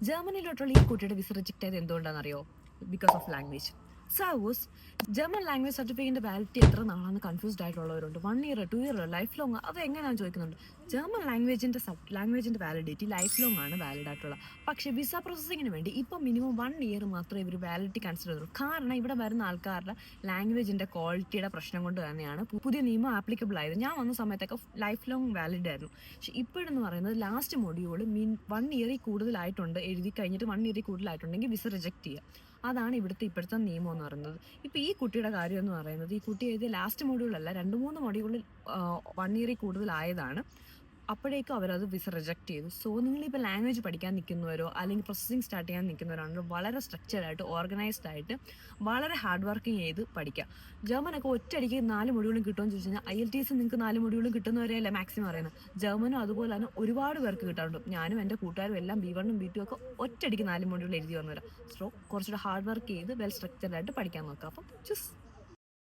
ജർമ്മനിയിലോട്ടുള്ള ഈ കുട്ടിയുടെ visa reject ആയത് എന്തുകൊണ്ടാണെന്നറിയോ? Because of language. Suppose German language സർട്ടിഫിക്കറ്റിന്റെ വാലിഡിറ്റി എത്ര നാളാണെന്ന് കൺഫ്യൂസ്ഡ് ആയിട്ടുള്ളവരുണ്ട്. 1 ഇയർ, 2 ഇയർ, ലൈഫ് ലോങ്, അത് എങ്ങനെയാണെന്ന് ചോദിക്കുന്നുണ്ട്. ജർമ്മൻ ലാംഗ്വേജിന്റെ വാലിഡിറ്റി ലൈഫ് ലോങ് ആണ് വാലിഡ് ആയിട്ടുള്ളത്. പക്ഷേ വിസ പ്രോസസ്സിങ്ങിന് വേണ്ടി ഇപ്പം മിനിമം 1 ഇയർ മാത്രമേ ഇവർ വാലിഡിറ്റി കൺസിഡർ ചെയ്തുള്ളൂ. കാരണം ഇവിടെ വരുന്ന ആൾക്കാരുടെ ലാംഗ്വേജിന്റെ ക്വാളിറ്റിയുടെ പ്രശ്നം കൊണ്ട് തന്നെയാണ് പുതിയ നിയമം ആപ്ലിക്കബിൾ ആയത്. ഞാൻ വന്ന സമയത്തൊക്കെ ലൈഫ് ലോങ് വാലിഡ് ആയിരുന്നു. പക്ഷെ ഇപ്പോഴെന്ന് പറയുന്നത് ലാസ്റ്റ് മൊഡ്യൂൾ 1 ഇയറിൽ കൂടുതലായിട്ടുണ്ട്, എഴുതി കഴിഞ്ഞിട്ട് 1 ഇയറിൽ കൂടുതലായിട്ടുണ്ടെങ്കിൽ വിസ റിജക്ട് ചെയ്യുക. അതാണ് ഇപ്പോഴത്തെ നിയമം എന്ന് പറയുന്നത്. ഇപ്പം ഈ കുട്ടിയുടെ കാര്യം എന്ന് പറയുന്നത്, ഈ കുട്ടി എഴുതിയ ലാസ്റ്റ് മൊഡ്യൂളല്ല, 2-3 മൊഡ്യൂളിൽ 1 ഇയറിൽ കൂടുതലായതാണ്. അപ്പോഴേക്കും അവരത് വിസ റിജക്ട് ചെയ്തു. സോ നിങ്ങളിപ്പോൾ ലാംഗ്വേജ് പഠിക്കാൻ നിൽക്കുന്നവരോ അല്ലെങ്കിൽ പ്രോസസ്സിങ് സ്റ്റാർട്ട് ചെയ്യാൻ നിൽക്കുന്നവരാണല്ലോ, വളരെ സ്ട്രക്ചർഡായിട്ട് ഓർഗനൈസ്ഡ് ആയിട്ട് വളരെ ഹാർഡ് വർക്കിംഗ് ചെയ്ത് പഠിക്കുക. ജർമ്മനൊക്കെ ഒറ്റയടിക്ക് 4 മൊഡ്യൂളും കിട്ടുമെന്ന് ചോദിച്ചു കഴിഞ്ഞാൽ IELTS നിങ്ങൾക്ക് 4 മൊഡ്യൂളും കിട്ടുന്നവരെയല്ല മാക്സിമം അറിയുന്നത്. ജർമ്മനും അതുപോലെ തന്നെ ഒരുപാട് പേർക്ക് കിട്ടാറുണ്ട്. ഞാനും എൻ്റെ കൂട്ടുകാരും എല്ലാം B1ഉം B2 ഒക്കെ ഒറ്റയടിക്ക് 4 മൊഡ്യൂൾ എഴുതി വന്നവരാണ്. സോ കുറച്ചുകൂടെ ഹാർഡ് വർക്ക് ചെയ്ത് വെൽ സ്ട്രക്ചർഡായിട്ട് പഠിക്കാൻ നോക്കുക. അപ്പം